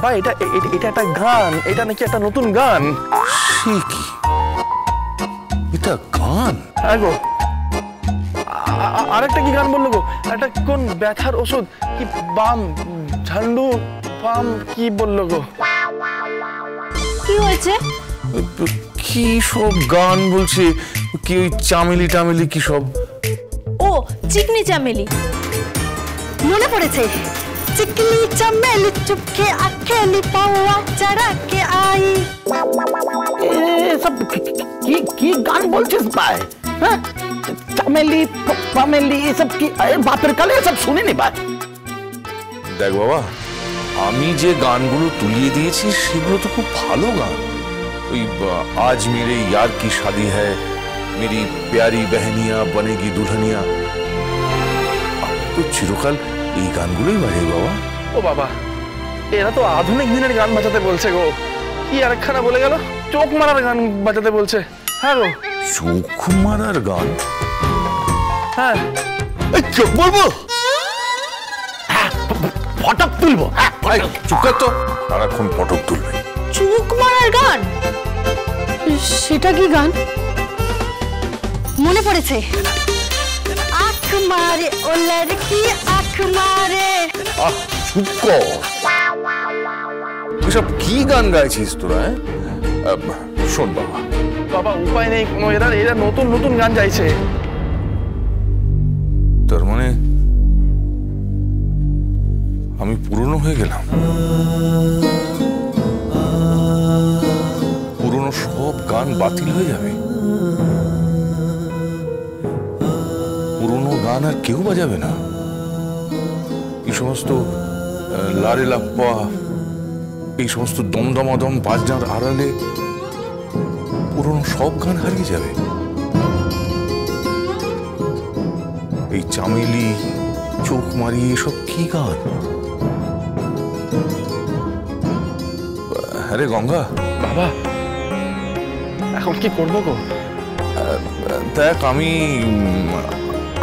বাবা এটা এটা একটা গান, এটা নাকি একটা নতুন গান। সে কি, এটা গান? হ্যাঁ গো, আরেকটা কি গান বললো গো, একটা কোন ব্যথার ওষুধ কি, বাম ঝান্ডু বাম কি বললো গো। কি হয়েছে? কি সব গান বলছে, কি ওই চামেলি টামেলি কি সব। ও চিকনি চামেলি, মনে পড়েছে। চিকনি চামেলি চুপকে আকেলি পাওয়া চড়া के आई। ये सब की गान बोलছিস ভাই? হ্যাঁ, চামেলি পামেলি এসব কি বাপের কালে সব শুনিনি ভাই। দেখ বাবা, আমি যে গানগুলো তুলিয়ে দিয়েছি সেগুলো তো খুব ভালো গান। ওই আজ মেরে यार की शादी है, मेरी प्यारी बहनिया बनेगी दुल्हनिया, তো চিরকাল এই গানগুলোই বাজে বাবা। ও বাবা, এরা তো আধুনিক দিনের গান বাজাতে বলছে গো। কি আরেকখানা বলে গেল, চোখ মারার গান বাজাতে বলছে। হ্যাঁ গো, চোখ মারার গান? হ্যাঁ চোখ বলবো, ফটক তুলবো। চুপ কর তো, সারাক্ষণ ফটক তুলবে। চুক মারার গান? সেটা কি গান? মনে পড়েছে। আখ মারে ও লড়কি আখ মারে। চুপ কর, এসব কি গান গাইছিস তোরা? শোন বাবা, বাবা উপায় নেই কোনো, এরা নতুন নতুন গান গাইছে। তার মানে আমি পুরনো হয়ে গেলাম? পুরনো সব গান বাতিল হয়ে যাবে? পুরনো গান আর কেউ বাজাবে না? এই সমস্ত লারে লাপ্পা, এই সমস্ত দমদমাদম বাজনার আড়ালে পুরনো সব গান হারিয়ে যাবে? এই চামেলি চোখ মারিয়ে এসব কি গান? আরে গঙ্গা, বাবা এখন কি করবো গো? দেখ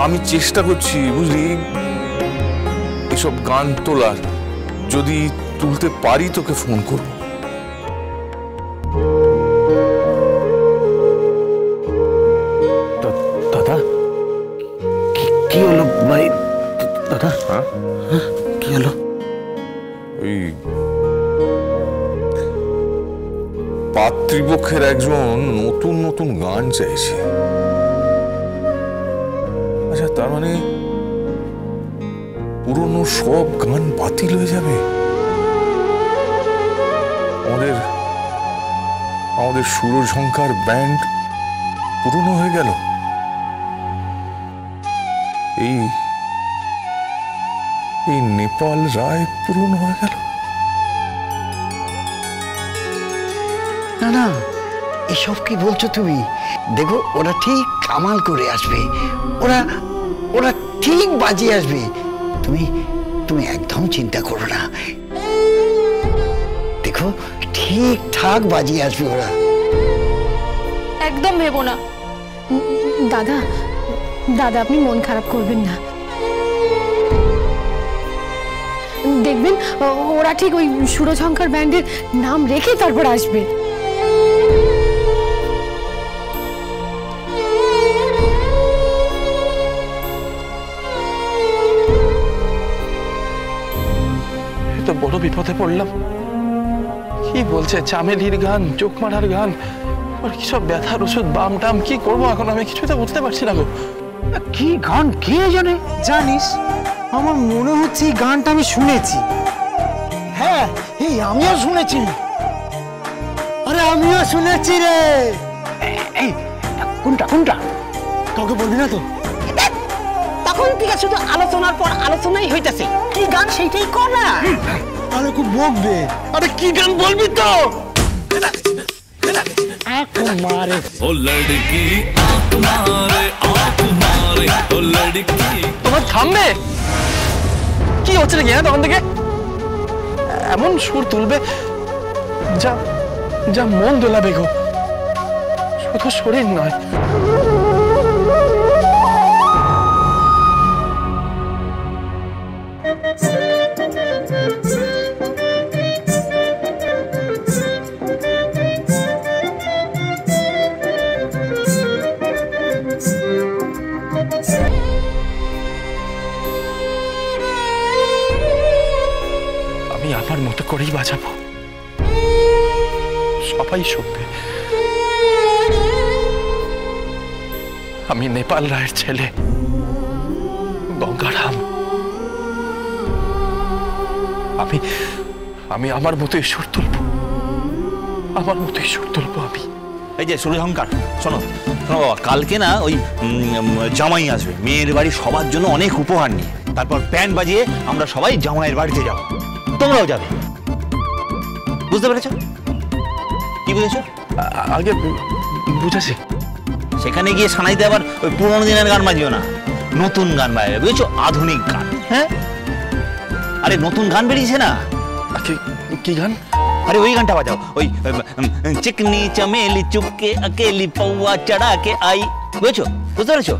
আমি চেষ্টা করছি বুঝলি এসব গান তোলার, যদি তুলতে পারি তোকে ফোন করব। দাদা কি হলো ভাই? দাদা হ্যাঁ কি হলো? ওই পাত্রীপক্ষের একজন নতুন নতুন গান চাইছে। আচ্ছা, তার মানে পুরনো সব গান বাতিল হয়ে যাবে? আমাদের সুরঝঙ্কার ব্যান্ড পুরনো হয়ে গেল? এই নেপাল রায় পুরনো হয়ে গেল? না না, এসব কি বলছো তুমি? দেখো ওরা ঠিক কামাল করে আসবে, ওরা ঠিক বাজিয়ে আসবে। তুমি একদম চিন্তা করো না, দেখো ঠিকঠাক বাজিয়ে আসবে ওরা। একদম ভেবো না। দাদা দাদা আপনি মন খারাপ করবেন না, দেখবেন ওরা ঠিক ওই সুরঝঙ্কার ব্যান্ডের নাম রেখে তারপর আসবে। তো বড় বিপদে পড়লাম। কি বলছে চামেলির গান, চোখ মারার গান, আর কি সব ব্যথার ওষুধ, বাম টাম, কি করবো এখন আমি কিছুই তো বুঝতে পারছি না গো। কি গান কে জানে? জানিস, আমার মনে হচ্ছে এই গানটা আমি শুনেছি। হ্যাঁ, এই আমিও শুনেছি। আরে আমিও শুনেছি রে। এই কোনটা কোনটা? কাউকে বলবি না তো? তখন থেকে শুধু আলোচনার পর আলোচনাই হইতেছে। কি গান সেইটাই কর না। আরে খুব বকবে। আরে কি গান বলবি তো? आँख मारे ओ लड़की आँख मारे ओ लड़की। তোমার থামবে? কি হচ্ছে নাকি তখন থেকে? এমন সুর তুলবে যা যা মন দোলাবে গো, শুধু শরীর নয়। মতো করেই বাজাবো, সবাই শুনবে। আমি নেপাল রায়ের ছেলে গঙ্গারাম। আমি আমার মতোই সুর তুলব, আমার মতোই সুর তুলব আমি। এই যে সূর্যহংকার, শোনো শোনো বাবা, কালকে না ওই জামাই আসবে মেয়ের বাড়ি, সবার জন্য অনেক উপহার নিয়ে, তারপর ব্যান্ড বাজিয়ে আমরা সবাই জামাইয়ের বাড়িতে যাব, তোমরাও যাবে। বুঝতে পেরেছ? কি বুঝেছ? আগে বুঝেছি। সেখানে গিয়ে সানাইতে আবার ওই পুরোনো দিনের গান বাজিও না, নতুন গান বাজবে, বুঝেছো? আধুনিক গান। হ্যাঁ, আরে নতুন গান বেরিয়েছে না। কি গান? अरे वही घंटा बजाओ, वही चिकनी चमेली चुपके अकेली पौआ चढ़ा के आई, বুঝছো? বুঝতে পেরেছো?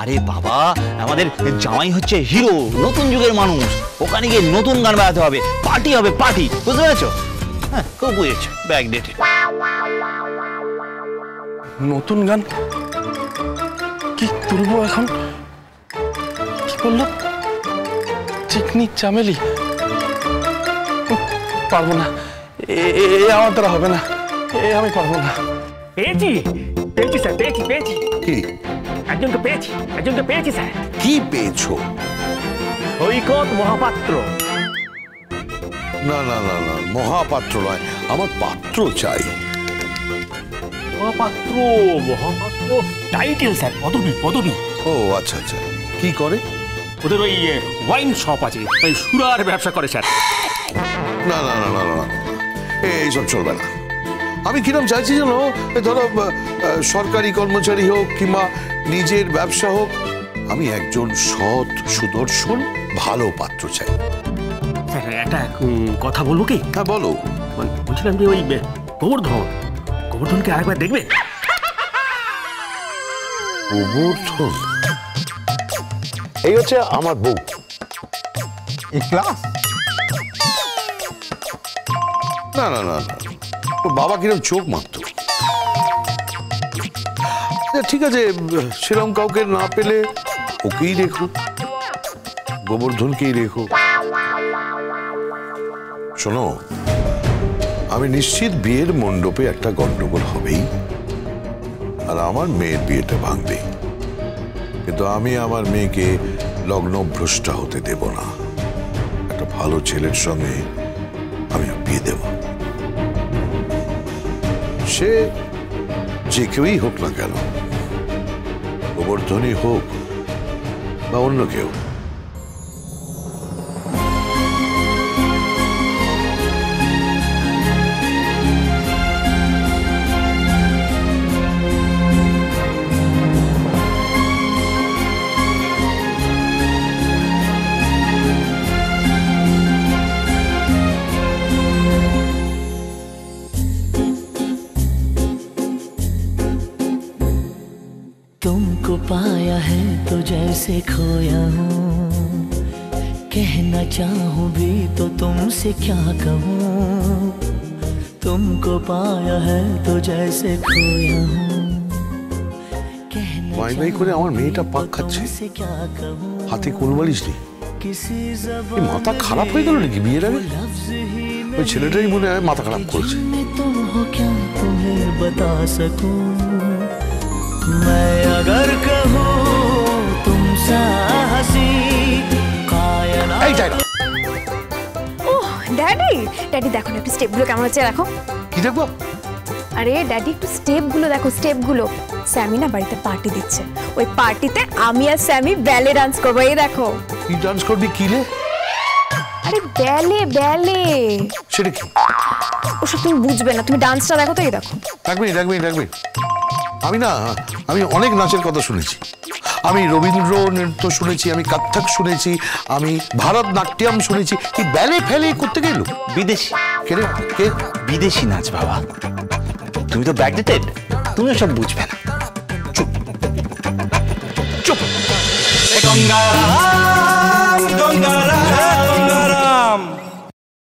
আরে বাবা, আমাদের জামাই হচ্ছে হিরো, নতুন যুগের মানুষ, ওখানে গিয়ে নতুন গান বাজাতে হবে, পার্টি হবে, পার্টি। বুঝতে পেরেছো? হ্যাঁ, খুব বুঝেছো, ব্যাক ডেটে। নতুন গান কি তুলবো এখন? কি বললো? চিকনি চামেলি? পারবো না, আমার দ্বারা হবে না, আমি পারবো না। পেয়েছি পেয়েছি স্যার, পেয়েছি পেয়েছি। কি? একজনকে পেয়েছি, একজনকে পেয়েছি স্যার। কি পেয়েছো? সৈকত মহাপাত্র। না না না না, মহাপাত্র নয়, আমার পাত্র চাই। মহাপাত্র, মহাপাত্র টাইটেল স্যার, পদবী, পদবী। ও আচ্ছা আচ্ছা, কি করে? ওদের ওই ওয়াইন শপ আছে, ওই সুরার ব্যবসা করে স্যার। না না না না না, এইসব চলবে না। আমি কিরম চাইছি জানো, ধরো সরকারি কর্মচারী হোক কিংবা নিজের ব্যবসা হোক, আমি একজন সৎ সুদর্শন ভালো পাত্র চাই। স্যার একটা কথা বলবো কি? হ্যাঁ বলো। বলছিলাম যে ওই গোবর্ধনকে আরেকবার দেখবে। গোবর্ধন? এই হচ্ছে আমার বউ। এই ক্লাস? না না না না, ওর বাবা কিরম চোখ মারতো। ঠিক আছে, সেরকম কাউকে না পেলে ওকেই রেখো, গোবর্ধনকেই রেখো। শোনো, আমি নিশ্চিত বিয়ের মণ্ডপে একটা গন্ডগোল হবেই, আর আমার মেয়ের বিয়েটা ভাঙবেই, কিন্তু আমি আমার মেয়েকে লগ্নভ্রষ্টা হতে দেব না। একটা ভালো ছেলের সঙ্গে আমি বিয়ে দেব, সে যে কেউই হোক না কেন, গোবর্ধনই হোক বা অন্য কেউ। तुमको पाया है तो जैसे खोया हूँ, कहना चाहूँ भी तो तुमसे क्या कहूँ। तुमको पाया है तो जैसे खोया हूँ, মাই মাই করে আমার মেয়েটা পাক খাচ্ছে, হাতে কোলবালিশ নেই। এই মাথা খারাপ হয়ে গেল নাকি বিয়ের আগে? ওই ছেলেটাই মনে হয় মাথা খারাপ করেছে। तुम हो क्या तुम्हें बता सकूं, मैं अगर कहूँ तुम सा हंसी कायनात। এই যাই না। ওহ ড্যাডি, ড্যাডি দেখো না একটু স্টেপগুলো কেমন হচ্ছে, দেখো। কি দেখবো? আরে ড্যাডি একটু স্টেপগুলো দেখো, স্টেপগুলো। স্যামি না বাড়িতে পার্টি দিচ্ছে, ওই পার্টিতে আমি আর স্যামি ব্যালে ডান্স করবো, এই দেখো। কি ডান্স করবি? কি রে? আরে ব্যালে, ব্যালে। সেটা কি? ওসব তুমি বুঝবে না, তুমি ডান্সটা দেখো তো, এই দেখো। রাখবি রাখবি রাখবি। আমি অনেক নাচের কথা শুনেছি, আমি রবীন্দ্র নৃত্য শুনেছি, আমি কত্থক শুনেছি, আমি ভারতনাট্যম শুনেছি। কি ব্যালে ফেলে করতে গেল? বিদেশি। কে রে? কে? বিদেশি নাচ বাবা, তুমি তো ব্যাকডেটেড, তুমি সব বুঝবে না। চুপ চুপ। গঙ্গা